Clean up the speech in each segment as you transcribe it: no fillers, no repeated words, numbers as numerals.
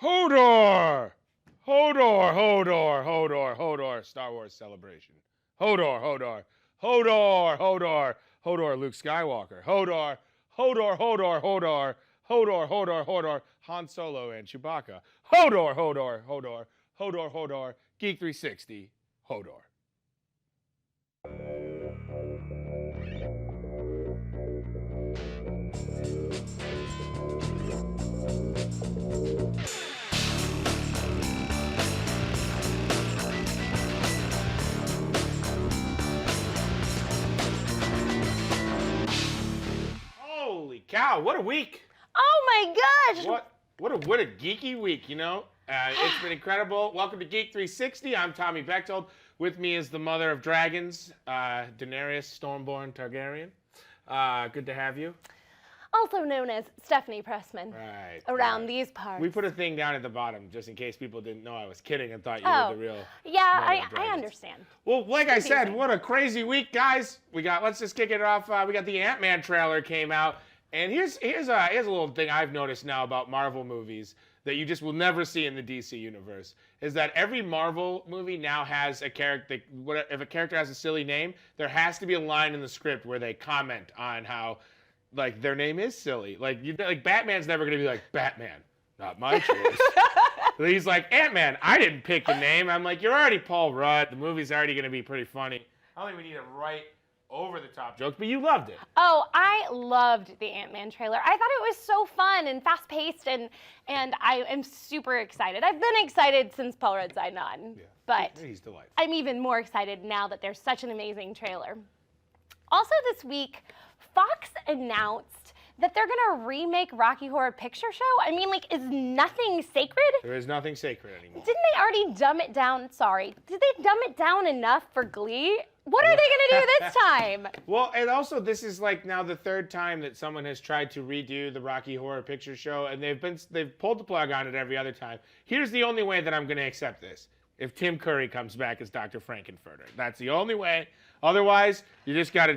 Hodor! Hodor, Hodor, Hodor, Hodor, Star Wars Celebration. Hodor, Hodor, Hodor, Hodor, Hodor, Luke Skywalker. Hodor, Hodor, Hodor, Hodor, Hodor, Hodor, Hodor, Han Solo and Chewbacca. Hodor, Hodor, Hodor, Hodor, Hodor, Geek 360, Hodor. Holy cow, what a week! Oh my gosh! What a geeky week, you know? It's been incredible. Welcome to Geek 360. I'm Tommy Bechtold. With me is the mother of dragons, Daenerys Stormborn Targaryen. Good to have you. Also known as Stephanie Pressman. Right. Around these parts. We put a thing down at the bottom just in case people didn't know I was kidding and thought you were the real. Yeah, I understand. Well, like I said, what a crazy week, guys. Let's just kick it off. We got the Ant-Man trailer came out. And here's a little thing I've noticed now about Marvel movies that you just will never see in the DC universe, is that every Marvel movie now has a character, if a character has a silly name, there has to be a line in the script where they comment on how, like, their name is silly. Like Batman's never going to be like, Batman, not my choice. He's like, Ant-Man, I didn't pick the name. I'm like, you're already Paul Rudd. The movie's already going to be pretty funny. I don't even need to write over-the-top jokes, but you loved it. Oh, I loved the Ant-Man trailer. I thought it was so fun and fast-paced, and I am super excited. I've been excited since Paul Rudd signed on, but he's delightful. I'm even more excited now that there's such an amazing trailer. Also this week, Fox announced that they're gonna remake Rocky Horror Picture Show. I mean, like, is nothing sacred? There is nothing sacred anymore. Didn't they already dumb it down? Sorry. Did they dumb it down enough for Glee? What are they gonna do this time? Well, and also this is like now the third time that someone has tried to redo the Rocky Horror Picture Show, and they've pulled the plug on it every other time. Here's the only way that I'm gonna accept this: if Tim Curry comes back as Dr. Frankenfurter. That's the only way. Otherwise, you just gotta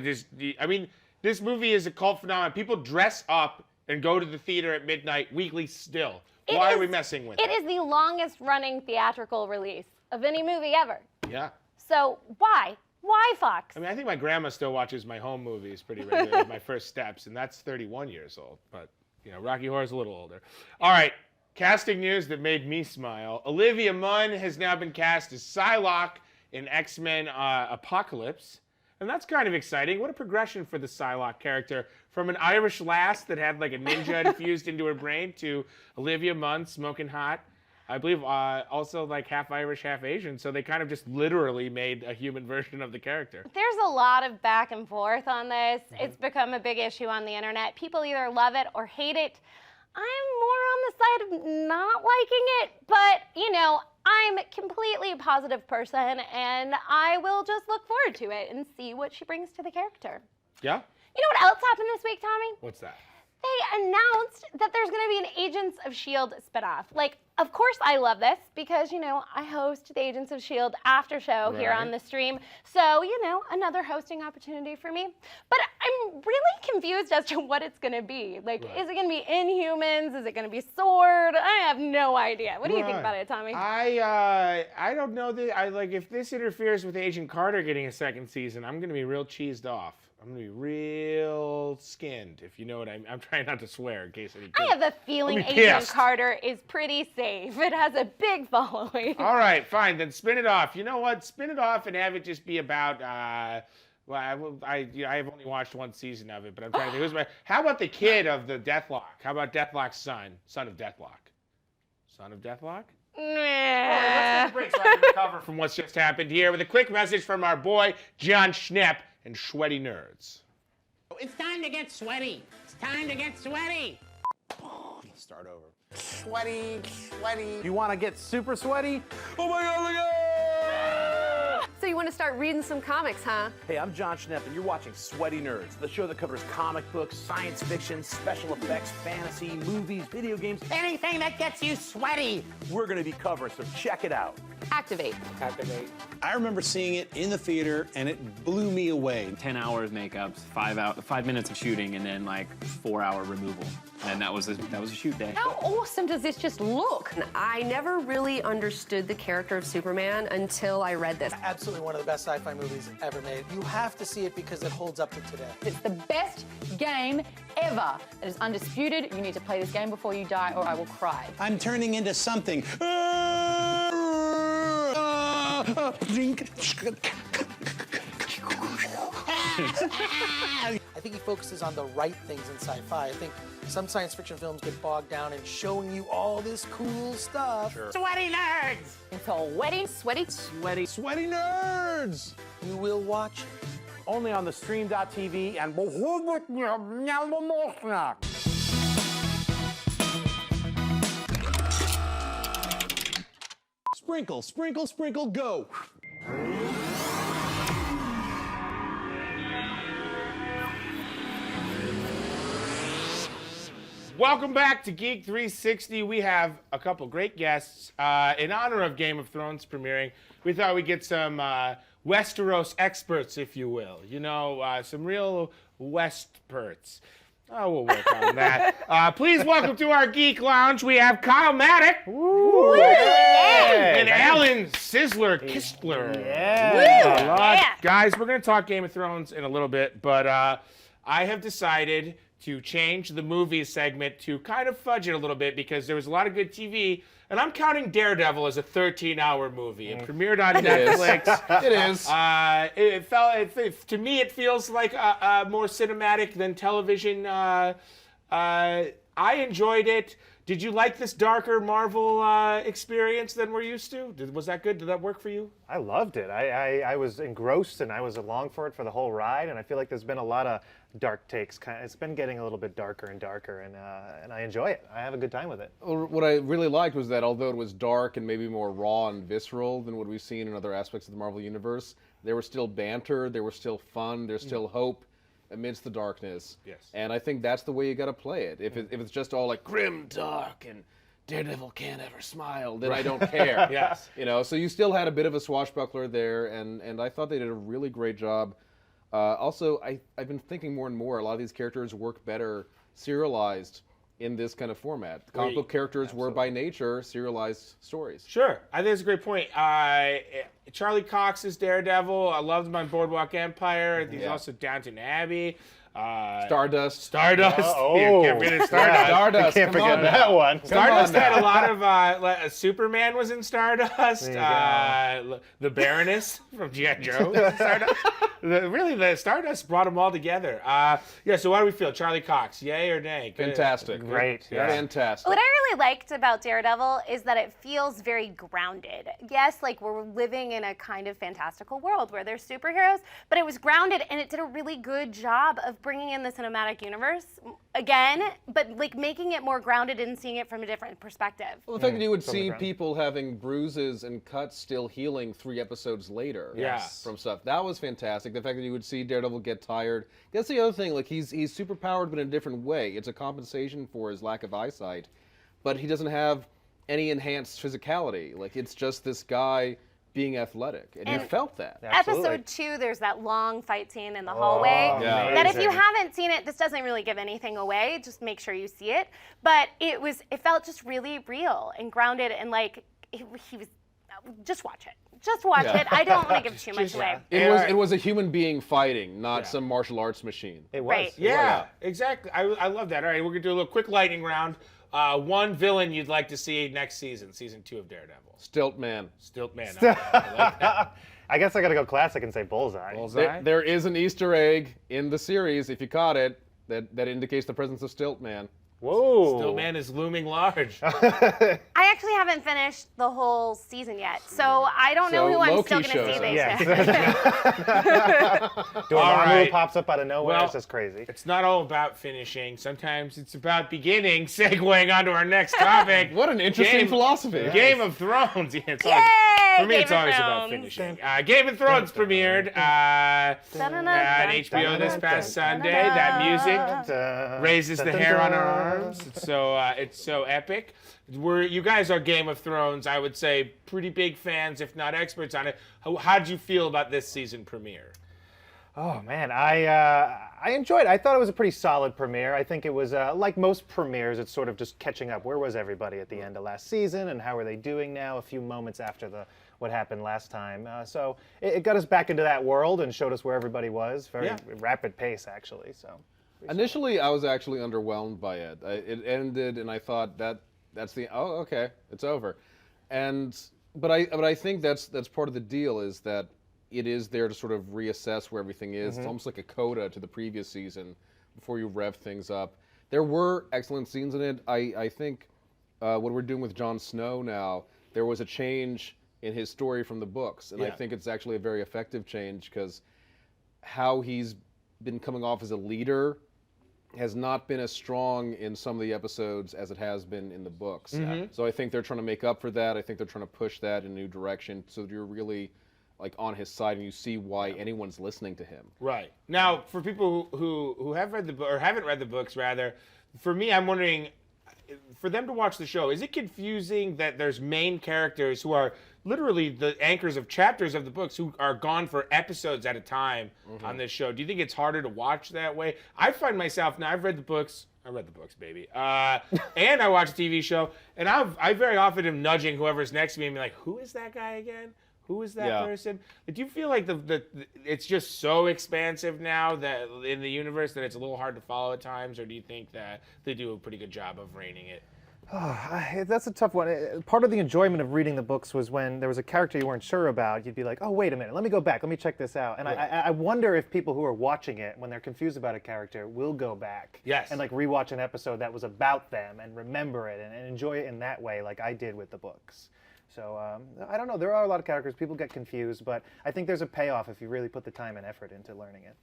I mean, this movie is a cult phenomenon. People dress up and go to the theater at midnight weekly still. Why are we messing with it? It is the longest running theatrical release of any movie ever. Yeah. So why? Why, Fox? I mean, I think my grandma still watches my home movies pretty regularly, My First Steps, and that's 31 years old. But, you know, Rocky Horror's a little older. All right, casting news that made me smile. Olivia Munn has now been cast as Psylocke in X-Men Apocalypse. And that's kind of exciting. What a progression for the Psylocke character. From an Irish lass that had like a ninja infused into her brain to Olivia Munn, smoking hot. I believe also like half Irish, half Asian. So they kind of just literally made a human version of the character. There's a lot of back and forth on this. It's become a big issue on the internet. People either love it or hate it. I'm more on the side of not liking it, but, you know, I'm completely a positive person, and I will just look forward to it and see what she brings to the character. Yeah? You know what else happened this week, Tommy? What's that? They announced that there's going to be an Agents of S.H.I.E.L.D. spinoff. Like, of course I love this because, you know, I host the Agents of S.H.I.E.L.D. after show here on the stream. So, you know, another hosting opportunity for me. But I'm really confused as to what it's going to be. Like, is it going to be Inhumans? Is it going to be Sword? I have no idea. What do you think about it, Tommy? I don't know that if this interferes with Agent Carter getting a second season, I'm going to be real cheesed off. I'm going to be real skinned, if you know what I'm trying not to swear in case any kids. I have a feeling Agent Carter is pretty safe. It has a big following. All right, fine. Then spin it off. You know what? Spin it off and have it just be about, well, I've only watched one season of it, but I'm trying to think. How about the kid of the Deathlock? How about Deathlock's son of Deathlock? Son of Deathlock? Nah. All right, let's take a break so I can recover from what's just happened here with a quick message from our boy, John Schnepp and Sweaty Nerds. It's time to get sweaty. It's time to get sweaty. Start over. Sweaty, sweaty. You want to get super sweaty? Oh my God, look at So you want to start reading some comics, huh? Hey, I'm John Schnepp, and you're watching Sweaty Nerds, the show that covers comic books, science fiction, special effects, fantasy, movies, video games. Anything that gets you sweaty. We're going to be covering, so check it out. Activate. Activate. I remember seeing it in the theater, and it blew me away. 10 hours makeups, 5 minutes of shooting, and then like 4-hour removal. And that was a shoot day. How awesome does this just look? I never really understood the character of Superman until I read this. Absolutely one of the best sci-fi movies ever made. You have to see it because it holds up to today. It's the best game ever. It is undisputed. You need to play this game before you die or I will cry. I'm turning into something. I think he focuses on the right things in sci-fi. I think some science fiction films get bogged down in showing you all this cool stuff. Sure. Sweaty nerds! It's all wetty, sweaty. Sweaty nerds! You will watch it. Only on the stream.tv and Sprinkle, sprinkle, sprinkle, go! Welcome back to Geek 360. We have a couple great guests. In honor of Game of Thrones premiering, we thought we'd get some Westeros experts, if you will. You know, some real Westperts. Oh, we'll work on that. Please welcome to our Geek Lounge. We have Kyle Maddock. And Alan Sizzler Kistler. Guys, we're going to talk Game of Thrones in a little bit, but I have decided to change the movies segment to kind of fudge it a little bit because there was a lot of good TV, and I'm counting Daredevil as a 13-hour movie. It premiered on Netflix. It is. To me, it feels like more cinematic than television. I enjoyed it. Did you like this darker Marvel experience than we're used to? Was that good? Did that work for you? I loved it. I was engrossed and I was along for it for the whole ride. And I feel like there's been a lot of dark takes. It's been getting a little bit darker and darker, and I enjoy it. I have a good time with it. Well, what I really liked was that although it was dark and maybe more raw and visceral than what we've seen in other aspects of the Marvel Universe, there was still banter, there was still fun, there's still hope amidst the darkness. Yes. And I think that's the way you got to play it. If it's just all like grim, dark, and Daredevil can't ever smile, then I don't care. Yes. You know, so you still had a bit of a swashbuckler there, and I thought they did a really great job. Also, I've been thinking more and more, a lot of these characters work better serialized in this kind of format. The comic book characters were by nature serialized stories. Sure, I think it's a great point. Charlie Cox's Daredevil, I loved him on Boardwalk Empire. He's also Downton Abbey. Stardust. You can't forget Stardust. Stardust. Can't forget that one. Stardust had a lot of. Superman was in Stardust. The Baroness from G.I. Joe was in Stardust. The Stardust brought them all together. So what do we feel? Charlie Cox, yay or nay? Fantastic. Great. Yeah. Fantastic. What I really liked about Daredevil is that it feels very grounded. Yes, like we're living in a kind of fantastical world where there's superheroes, but it was grounded and it did a really good job of bringing in the cinematic universe again, but like making it more grounded and seeing it from a different perspective. Well, the fact that you would see people having bruises and cuts still healing 3 episodes later from stuff, that was fantastic. The fact that you would see Daredevil get tired. That's the other thing, like he's super powered but in a different way. It's a compensation for his lack of eyesight, but he doesn't have any enhanced physicality. Like it's just this guy being athletic, and you felt that. Absolutely. Episode 2, there's that long fight scene in the hallway. That if you haven't seen it, this doesn't really give anything away. Just make sure you see it. But it felt just really real and grounded, and like he was. Just watch it. Just watch it. I don't want to give too much away. It was a human being fighting, not some martial arts machine. It was. Right. Yeah, exactly. I love that. All right, we're gonna do a little quick lightning round. One villain you'd like to see next season 2 of Daredevil. Stiltman. Stiltman. I like that. I guess I gotta go classic and say Bullseye. Bullseye. There is an Easter egg in the series, if you caught it, that indicates the presence of Stiltman. Whoa. Stiltman is looming large. I actually haven't finished the whole season yet, so I don't know who I'm still going to see this. Dormammu pops up out of nowhere. It's just crazy. It's not all about finishing. Sometimes it's about beginning, segueing onto our next topic. What an interesting philosophy. Game of Thrones. Yay! Yay! For me, Game it's of always about Thrones. finishing. Game of Thrones premiered on HBO this past Sunday. That music raises the hair on our arms. It's so epic. You guys are Game of Thrones, I would say, pretty big fans, if not experts on it. How did you feel about this season premiere? Oh man, I enjoyed it. I thought it was a pretty solid premiere. I think it was like most premieres, it's sort of just catching up. Where was everybody at the end of last season, and how are they doing now? A few moments after what happened last time. So it got us back into that world and showed us where everybody was. Very rapid pace, actually. So initially, I was actually underwhelmed by it. It ended, and I thought that's okay, it's over. But I think that's part of the deal is that it is there to sort of reassess where everything is. It's almost like a coda to the previous season before you rev things up. There were excellent scenes in it. I think what we're doing with Jon Snow now, there was a change in his story from the books, and I think it's actually a very effective change because how he's been coming off as a leader has not been as strong in some of the episodes as it has been in the books. So I think they're trying to make up for that. I think they're trying to push that in a new direction so that you're really like on his side and you see why anyone's listening to him. Right. Now, for people who have read the book or haven't read the books, rather, for me, I'm wondering, for them to watch the show, is it confusing that there's main characters who are literally the anchors of chapters of the books who are gone for episodes at a time on this show? Do you think it's harder to watch that way? I find myself, now I've read the books, baby. And I watch a TV show, and I very often am nudging whoever's next to me and be like, who is that guy again? Who is that person? Do you feel like it's just so expansive now that in the universe that it's a little hard to follow at times, or do you think that they do a pretty good job of reining it? That's a tough one. Part of the enjoyment of reading the books was when there was a character you weren't sure about, you'd be like, oh, wait a minute, let me go back, let me check this out. And I wonder if people who are watching it, when they're confused about a character, will go back and like rewatch an episode that was about them and remember it and enjoy it in that way like I did with the books. So I don't know, there are a lot of characters, people get confused, but I think there's a payoff if you really put the time and effort into learning it.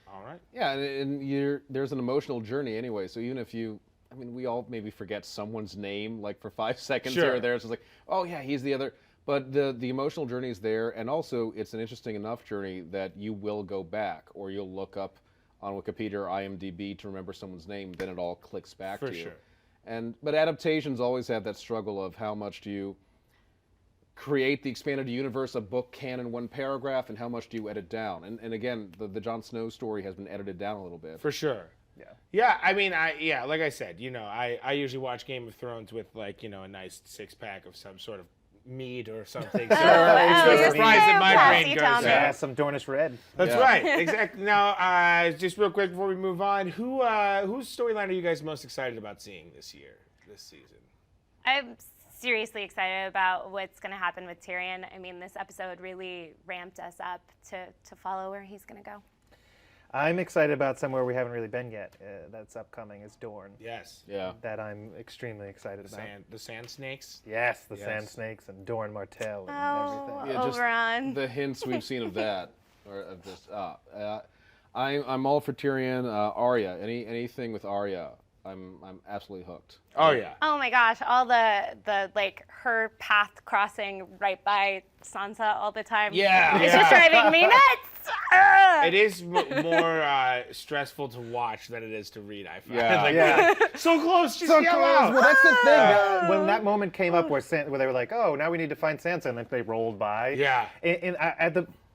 All right. Yeah, and there's an emotional journey anyway, so even if we all maybe forget someone's name like for 5 seconds here or there. It's just like, oh yeah, he's the other. But the emotional journey is there, and also it's an interesting enough journey that you will go back or you'll look up on Wikipedia or IMDb to remember someone's name. Then it all clicks back to you. But adaptations always have that struggle of how much do you create the expanded universe, a book canon, one paragraph, and how much do you edit down? And again, the Jon Snow story has been edited down a little bit. For sure. Yeah, I mean, like I said, I usually watch Game of Thrones with like, a nice 6-pack of some sort of mead or something. So it's no surprise that my brain goes there. Some Dornish red. That's right, exactly. Now, just real quick before we move on, whose storyline are you guys most excited about seeing this season? I'm seriously excited about what's going to happen with Tyrion. I mean, this episode really ramped us up to follow where he's going to go. I'm excited about somewhere we haven't really been yet. That's upcoming is Dorne. Yes. Yeah. That I'm extremely excited about. The Sand Snakes? Yes, the Sand Snakes and Dorne Martell and everything. Yeah, Oberon. The hints we've seen of that, or of this. I'm all for Tyrion. Arya. Anything with Arya, I'm absolutely hooked. Oh yeah. Oh my gosh, all the like her path crossing right by Sansa all the time. Yeah. It's just driving me nuts. It is more stressful to watch than it is to read, I find. Yeah. So close, just so yell close. out. Well, that's the thing. When that moment came up where they were like, oh, now we need to find Sansa, and then they rolled by. Yeah.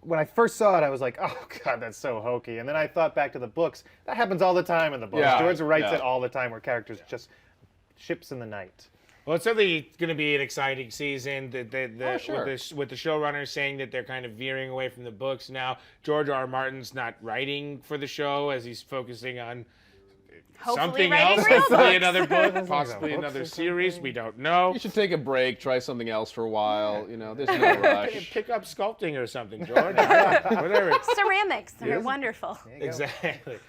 When I first saw it, I was like, oh, God, that's so hokey. And then I thought back to the books. That happens all the time in the books. George writes it all the time where characters just ships in the night. Well, it's certainly going to be an exciting season. With the showrunners saying that they're kind of veering away from the books now. George R. Martin's not writing for the show as he's focusing on something else, possibly another book, possibly another series. We don't know. You should take a break, try something else for a while. There's no rush. Pick up sculpting or something, George. Whatever. Ceramics are wonderful. Exactly.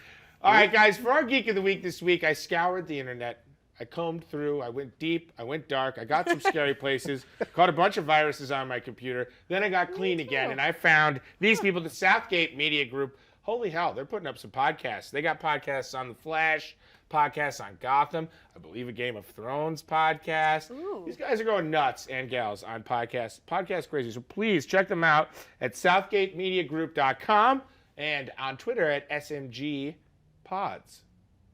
All right, guys. For our Geek of the Week this week, I scoured the internet. I combed through, I went deep, I went dark, I got some scary places, caught a bunch of viruses on my computer, then I got clean again, and I found these people, the Southgate Media Group. Holy hell, they're putting up some podcasts. They got podcasts on The Flash, podcasts on Gotham. I believe a Game of Thrones podcast. Ooh. These guys are going nuts, and gals, on podcasts. Podcast crazy. So please check them out at southgatemediagroup.com and on Twitter at SMG Pods.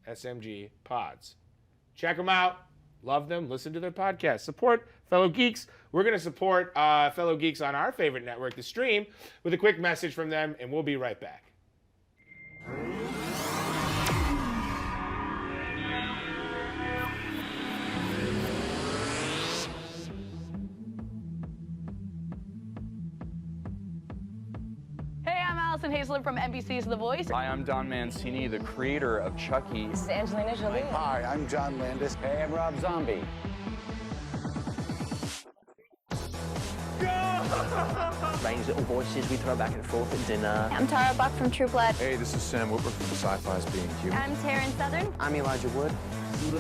SMG Pods. Check them out. Love them. Listen to their podcast. Support fellow geeks. We're going to support fellow geeks on our favorite network, The Stream, with a quick message from them, and we'll be right back. Hey, I'm Allison Hazlett from NBC's The Voice. Hi, I'm Don Mancini, the creator of Chucky. This is Angelina Jolie. Hi, I'm John Landis. Hey, I'm Rob Zombie. Strange little voices we throw back and forth at dinner. I'm Tara Buck from True Blood. Hey, this is Sam Witwer from Sci-Fi's Being Human. I'm Taryn Southern. I'm Elijah Wood. I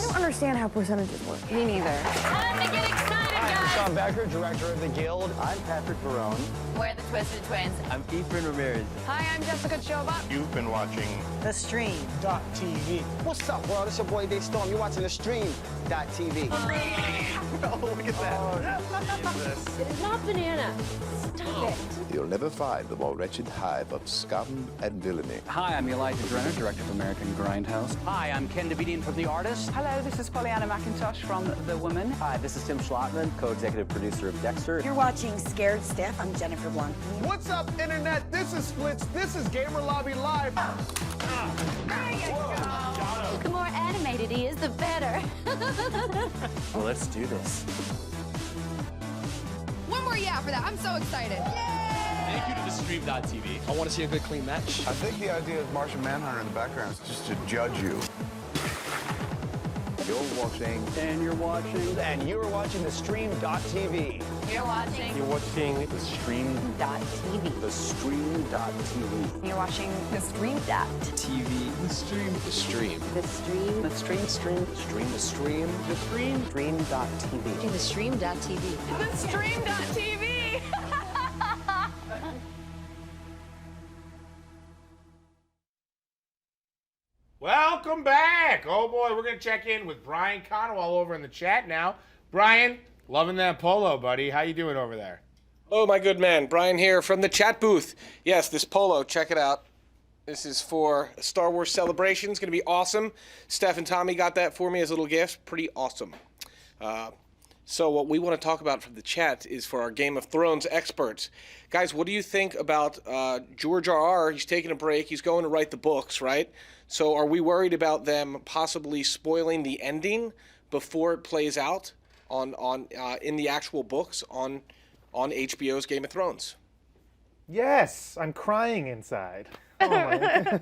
don't understand how percentages work. Me neither. Time to get excited, guys. I'm Sean Becker, director of The Guild. I'm Patrick Barone. We're the Twisted Twins. I'm Ephraim Ramirez. Hi, I'm Jessica Chobot. You've been watching The Stream.tv. What's up, world? It's your boy Big Storm. You're watching The Stream.tv. Oh, look at that. It is not banana. Stop it. You'll never find the more wretched hive of scum and villainy. Hi, I'm Elijah Drenner, director of American Grindhouse. Hi, I'm Ken Davidian from The Artist. Hello, this is Pollyanna McIntosh from The Woman. Hi, this is Tim Schlotman, co-executive producer of Dexter. You're watching Scared Steph. I'm Jennifer Blanc. What's up, Internet? This is Splits. This is Gamer Lobby Live. The more animated he is, the better. Well, let's do this. One more yeah for that. I'm so excited. Thank you to the stream.tv. I want to see a good clean match. I think the idea of Martian Manhunter in the background is just to judge you. You're watching. And you're watching. And you're watching The Stream.tv. You're watching. You're watching The Stream. .tv. The Stream.tv. You're watching The Stream. TV. The Stream. The Stream. The Stream. The Stream. Stream. Stream. The Stream. The Stream. Stream.tv. The Stream.tv. The Stream.tv. Welcome back. Oh, boy, we're going to check in with Brian Conwell over in the chat now. Brian, loving that polo, buddy. How you doing over there? Oh, my good man. Brian here from the chat booth. Yes, this polo, check it out. This is for Star Wars Celebration. It's going to be awesome. Steph and Tommy got that for me as a little gift. Pretty awesome. So what we want to talk about from the chat is for our Game of Thrones experts. Guys, what do you think about George R.R.? He's taking a break. He's going to write the books, right? So are we worried about them possibly spoiling the ending before it plays out in the actual books on HBO's Game of Thrones? Yes, I'm crying inside. Oh my.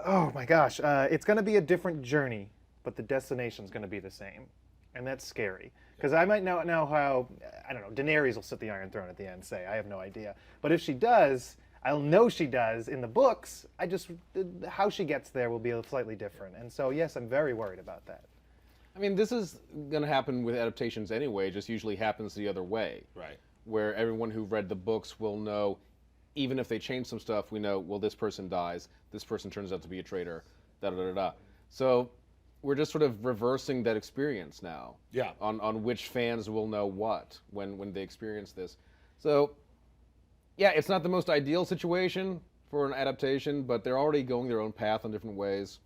Oh my gosh. It's going to be a different journey, but the destination's going to be the same, and that's scary. Because I might know how, I don't know, Daenerys will sit the Iron Throne at the end, say. I have no idea. But if she does, I'll know she does in the books. How she gets there will be slightly different. And so, yes, I'm very worried about that. I mean, this is going to happen with adaptations anyway. It just usually happens the other way. Right. Where everyone who read the books will know, even if they change some stuff, we know, well, this person dies, this person turns out to be a traitor, da-da-da-da. So we're just sort of reversing that experience now. Yeah. On which fans will know what when they experience this. So, yeah, it's not the most ideal situation for an adaptation, but they're already going their own path in different ways.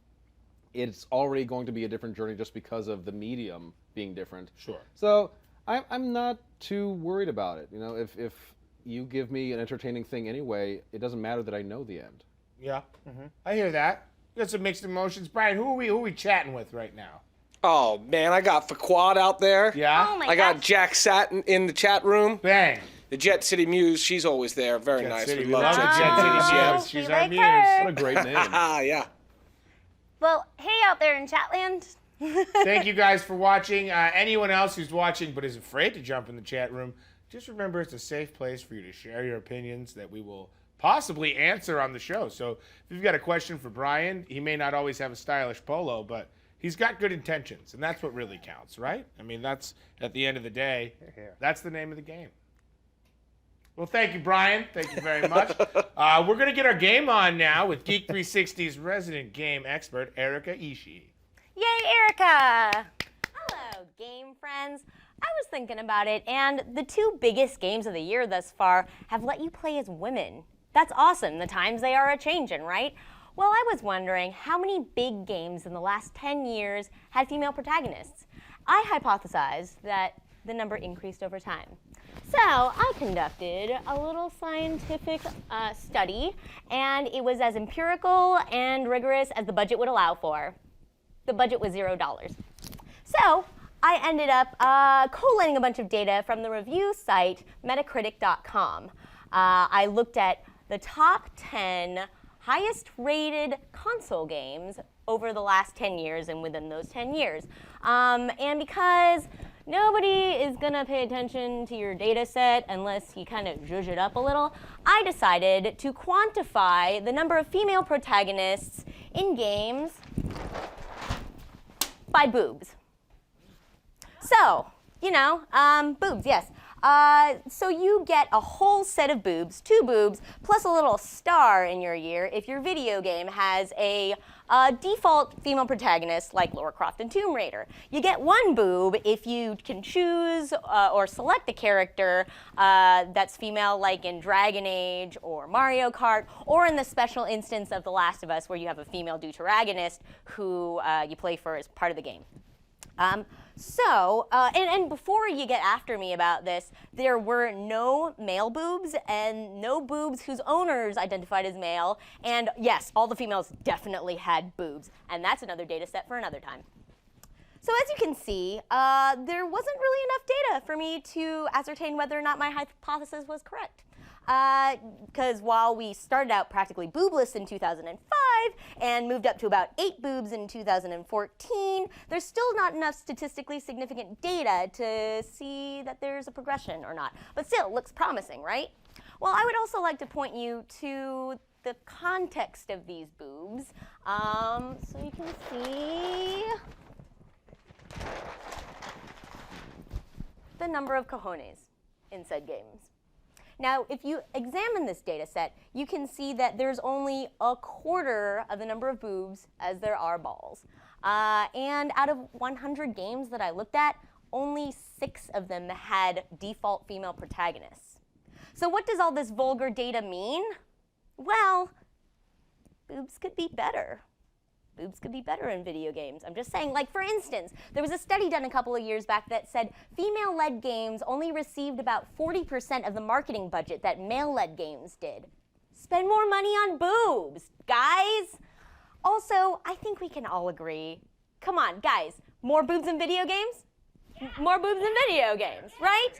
It's already going to be a different journey just because of the medium being different. Sure. So I'm not too worried about it. You know, if you give me an entertaining thing anyway, it doesn't matter that I know the end. Yeah. I hear that. You got some mixed emotions. Brian, who are we chatting with right now? Oh, man, I got Faquad out there. Yeah? Oh my I got Jack Satin in the chat room. Bang. The Jet City Muse, she's always there. Very Jet nice. City. We love Jet Jet City. City. Yeah. She's We our like muse. her. What a great name. Yeah. Well, hey out there in Chatland. Thank you guys for watching. Anyone else who's watching but is afraid to jump in the chat room, just remember it's a safe place for you to share your opinions that we will possibly answer on the show. So if you've got a question for Brian, he may not always have a stylish polo, but he's got good intentions, and that's what really counts, right? I mean, that's, at the end of the day, that's the name of the game. Well, thank you, Brian. Thank you very much. We're going to get our game on now with Geek 360's resident game expert, Erika Ishiii. Yay, Erika! Hello, game friends. I was thinking about it, and the 2 biggest games of the year thus far have let you play as women. That's awesome. The times they are a-changin', right? Well, I was wondering how many big games in the last 10 years had female protagonists. I hypothesized that the number increased over time. So I conducted a little scientific study, and it was as empirical and rigorous as the budget would allow for. The budget was $0. So I ended up collating a bunch of data from the review site Metacritic.com. I looked at the top 10 highest rated console games over the last 10 years and within those 10 years. And because nobody is gonna pay attention to your data set unless you kind of zhuzh it up a little, I decided to quantify the number of female protagonists in games by boobs. So, boobs, yes. So you get a whole set of boobs, 2 boobs, plus a little star in your year if your video game has a default female protagonist like Lara Croft and Tomb Raider. You get 1 boob if you can choose or select a character that's female, like in Dragon Age or Mario Kart, or in the special instance of The Last of Us where you have a female deuteragonist who you play for as part of the game. And before you get after me about this, there were no male boobs and no boobs whose owners identified as male. And yes, all the females definitely had boobs. And that's another data set for another time. So as you can see, there wasn't really enough data for me to ascertain whether or not my hypothesis was correct. Because while we started out practically boobless in 2005 and moved up to about 8 boobs in 2014, there's still not enough statistically significant data to see that there's a progression or not. But still, it looks promising, right? Well, I would also like to point you to the context of these boobs. So you can see the number of cojones in said games. Now, if you examine this data set, you can see that there's only 1/4 of the number of boobs as there are balls. And out of 100 games that I looked at, only 6 of them had default female protagonists. So what does all this vulgar data mean? Well, boobs could be better. Boobs could be better in video games. I'm just saying, like for instance, there was a study done a couple of years back that said female-led games only received about 40% of the marketing budget that male-led games did. Spend more money on boobs, guys. Also, I think we can all agree, come on, guys, more boobs in video games? Yeah. More boobs in video games, right?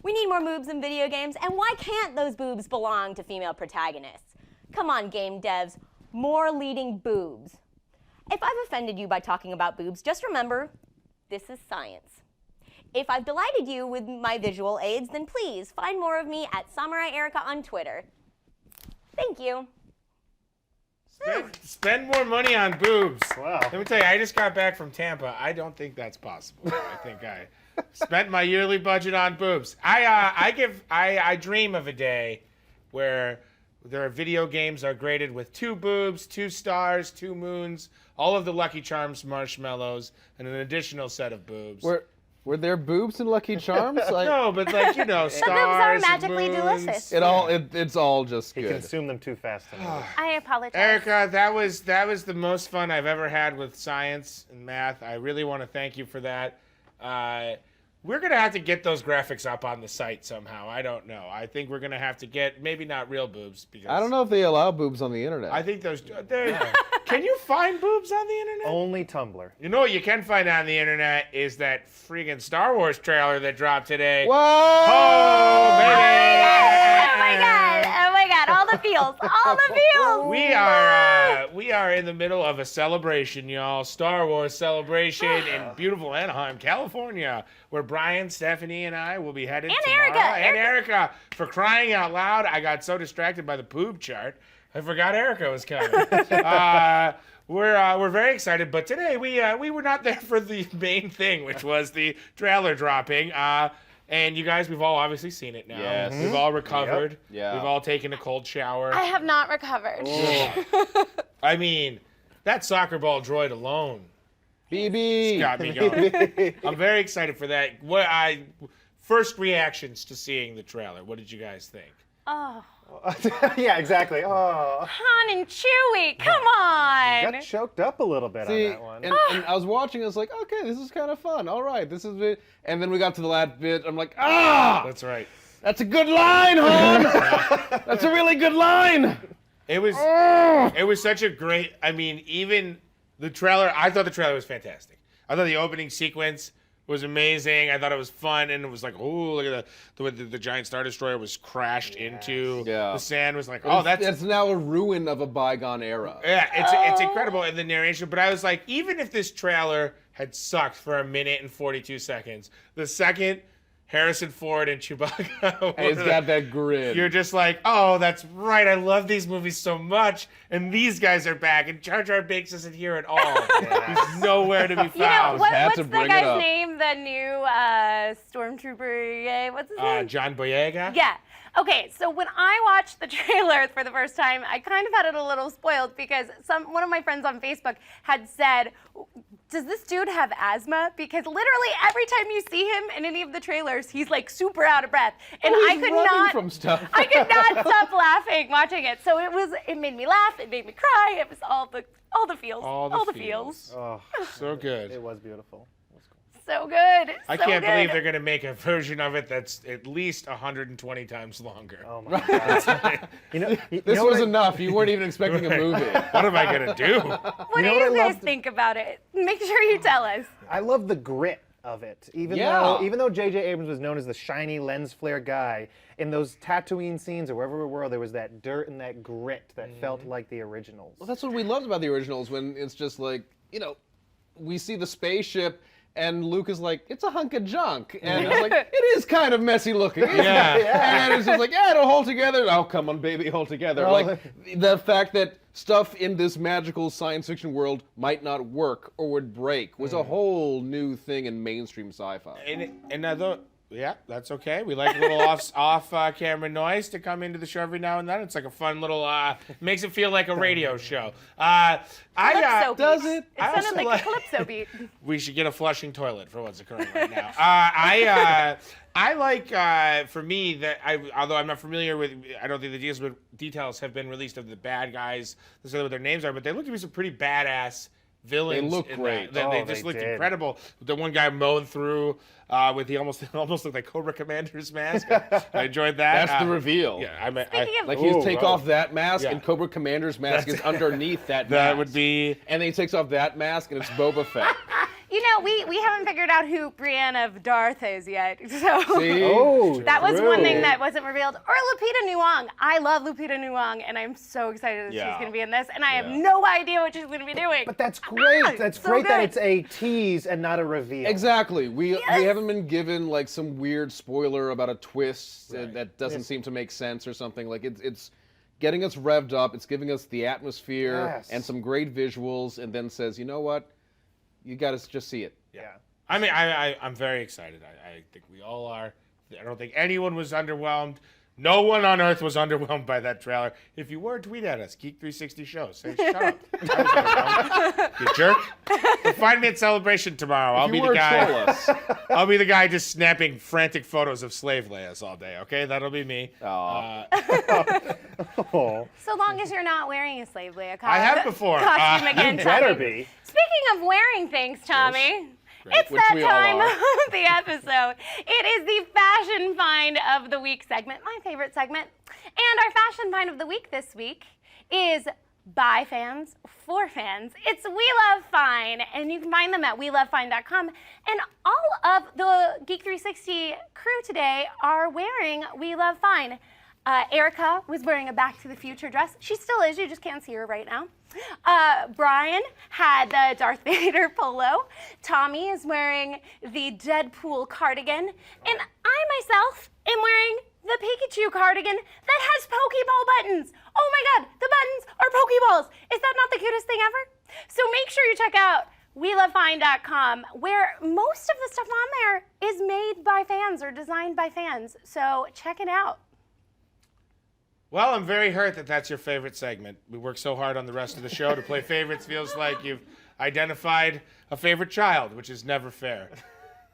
We need more boobs in video games, and why can't those boobs belong to female protagonists? Come on, game devs, more leading boobs. If I've offended you by talking about boobs, just remember, this is science. If I've delighted you with my visual aids, then please find more of me at Samurai Erika on Twitter. Thank you. Spend more money on boobs. Wow. Let me tell you, I just got back from Tampa. I don't think that's possible. I think I spent my yearly budget on boobs. I dream of a day where their video games are graded with 2 boobs, 2 stars, 2 moons, all of the Lucky Charms marshmallows, and an additional set of boobs. Were there boobs in Lucky Charms? No, but like, you know, stars. The boobs are and magically moons. delicious. It's all just good. He consumed them too fast. I apologize. Erika, that was the most fun I've ever had with science and math. I really want to thank you for that. We're going to have to get those graphics up on the site somehow. I don't know. I think we're going to have to get, maybe not real boobs. Because I don't know if they allow boobs on the internet. I think those, can you find boobs on the internet? Only Tumblr. You know what you can find on the internet is that freaking Star Wars trailer that dropped today. What? Oh, baby! Oh my god! Oh my god! All the feels! All the feels! We are in the middle of a celebration, y'all. Star Wars celebration in beautiful Anaheim, California, where Brian, Stephanie, and I will be headed tomorrow. And Erika, for crying out loud, I got so distracted by the boob chart, I forgot Erika was coming. We're very excited, but today we were not there for the main thing, which was the trailer dropping. And you guys, we've all obviously seen it now. Yes. We've all recovered. Yep. Yeah. We've all taken a cold shower. I have not recovered. I mean, that soccer ball droid alone. BB. It's got me going. I'm very excited for that. First reactions to seeing the trailer. What did you guys think? Oh. Yeah, exactly. Oh. Han and Chewie, come on. Got choked up a little bit See, on that one. and I was watching, I was like, okay, this is kind of fun. All right, this is it. And then we got to the last bit, I'm like, ah! That's right. That's a good line, Han! That's a really good line! It was such a great, I mean, even the trailer, I thought the trailer was fantastic. I thought the opening sequence was amazing. I thought it was fun, and it was like, oh, look at the way the giant Star Destroyer was crashed into the sand. Was like, oh, that's now a ruin of a bygone era. Yeah, it's incredible in the narration. But I was like, even if this trailer had sucked for 1 minute and 42 seconds, the second Harrison Ford and Chewbacca. And it's got that grin. You're just like, oh, that's right. I love these movies so much, and these guys are back, and Jar Jar Binks isn't here at all. He's nowhere to be found. You know, what's the guy's name? The new stormtrooper? What's his name? John Boyega? Yeah. Okay, so when I watched the trailer for the first time, I kind of had it a little spoiled because one of my friends on Facebook had said, does this dude have asthma? Because literally every time you see him in any of the trailers, he's like super out of breath. And I could not from stuff. I could not stop laughing watching it. So it made me laugh, it made me cry, it was all the feels. All the feels. Oh, so good. It was beautiful. So good. I can't believe they're going to make a version of it that's at least 120 times longer. Oh my God. This was enough. You weren't even expecting a movie. What am I going to do? What do you guys think about it? Make sure you tell us. I love the grit of it. Even though J.J. Abrams was known as the shiny lens flare guy, in those Tatooine scenes or wherever we were, there was that dirt and that grit that felt like the originals. Well, that's what we loved about the originals, when it's just like, we see the spaceship, and Luke is like, it's a hunk of junk. And it's like, it is kind of messy looking. And it's just like, yeah, it'll hold together. Oh, come on, baby, hold together. Like, the fact that stuff in this magical science fiction world might not work or would break was a whole new thing in mainstream sci-fi. And I thought, yeah, that's okay. We like a little off-camera noise to come into the show every now and then. It's like a fun little, makes it feel like a radio show. Does it? It sounded like a Calypso beat. We should get a flushing toilet for what's occurring right now. I like, for me, that although I'm not familiar with, I don't think the details have been released of the bad guys, let's say what their names are, but they look to be some pretty badass villains. They look great. They just looked incredible. The one guy mowing through with the almost looked like Cobra Commander's mask. I enjoyed that. That's the reveal. Yeah, he'll take off that mask, and Cobra Commander's mask is underneath that mask. That would be. And then he takes off that mask, and it's Boba Fett. We haven't figured out who Brienne of Darth is yet. So See? that was one thing that wasn't revealed. Or Lupita Nyong'o. I love Lupita Nyong'o, and I'm so excited that she's going to be in this. And I have no idea what she's going to be doing. But that's great. That's so great that it's a tease and not a reveal. Exactly. We haven't been given like some weird spoiler about a twist that doesn't seem to make sense or something. Like it's getting us revved up. It's giving us the atmosphere and some great visuals, and then says, you know what? You got to just see it. Yeah. I mean, I'm very excited. I think we all are. I don't think anyone was underwhelmed. No one on Earth was underwhelmed by that trailer. If you were, tweet at us, Geek360 Show. Say, shut up. You jerk. You'll find me at Celebration tomorrow. I'll be the guy. I'll be the guy just snapping frantic photos of slave Leias all day, okay? That'll be me. Oh. So long as you're not wearing a slave Leia I have before. Costume again, you better be. Speaking of wearing things, Tommy. It's that time of the episode. It is the Fashion Find of the Week segment, my favorite segment. And our Fashion Find of the Week this week is by fans, for fans. It's We Love Fine, and you can find them at welovefine.com. And all of the Geek360 crew today are wearing We Love Fine. Erika was wearing a Back to the Future dress. She still is, you just can't see her right now. Brian had the Darth Vader polo. Tommy is wearing the Deadpool cardigan. And I myself am wearing the Pikachu cardigan that has Pokeball buttons. Oh my God, the buttons are Pokeballs. Is that not the cutest thing ever? So make sure you check out welovefine.com, where most of the stuff on there is made by fans or designed by fans. So check it out. Well, I'm very hurt that that's your favorite segment. We work so hard on the rest of the show to play favorites. Feels like you've identified a favorite child, which is never fair.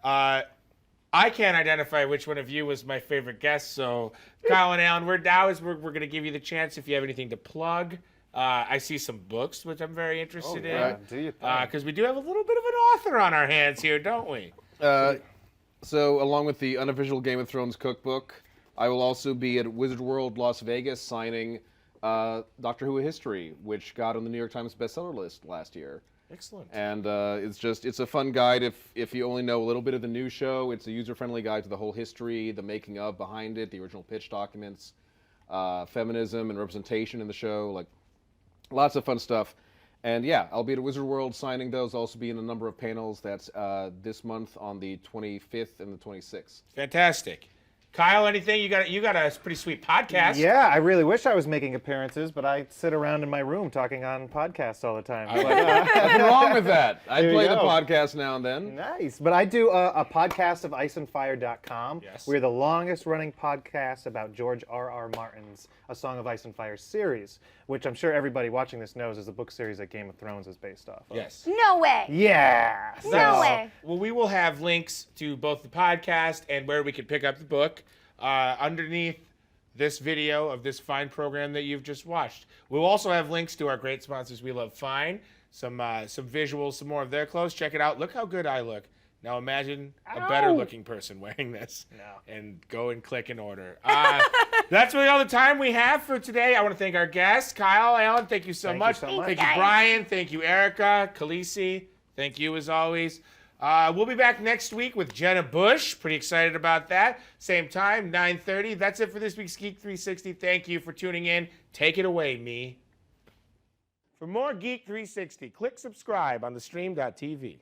I can't identify which one of you was my favorite guest, so Kyle and Alan, we're going to give you the chance if you have anything to plug. I see some books, which I'm very interested in. Do you? Because we do have a little bit of an author on our hands here, don't we? So along with the unofficial Game of Thrones cookbook, I will also be at Wizard World Las Vegas signing Doctor Who History, which got on the New York Times bestseller list last year. Excellent. And it's a fun guide if you only know a little bit of the new show. It's a user-friendly guide to the whole history, the making of behind it, the original pitch documents, feminism and representation in the show, like lots of fun stuff. And yeah, I'll be at Wizard World signing those. I'll also be in a number of panels. That's this month on the 25th and the 26th. Fantastic. Kyle, anything? You got a pretty sweet podcast. Yeah, I really wish I was making appearances, but I sit around in my room talking on podcasts all the time. Nothing wrong with that. I play the podcast now and then. Nice. But I do a podcast of iceandfire.com. Yes. We're the longest running podcast about George R.R. Martin's A Song of Ice and Fire series, which I'm sure everybody watching this knows is a book series that Game of Thrones is based off of. Yes. No way. Yeah. No way. Well, we will have links to both the podcast and where we can pick up the book underneath this video of this fine program that you've just watched. We'll also have links to our great sponsors, We Love Fine, some visuals, some more of their clothes. Check it out. Look how good I look. Now imagine a better looking person wearing this. And go and click and order. That's really all the time we have for today. I want to thank our guests, Kyle, Alan, thank you so much. Thank you, Brian. Thank you, Erika, Khaleesi. Thank you as always. We'll be back next week with Jenna Bush. Pretty excited about that. Same time, 9:30. That's it for this week's Geek 360. Thank you for tuning in. Take it away, me. For more Geek 360, click subscribe on thestream.tv.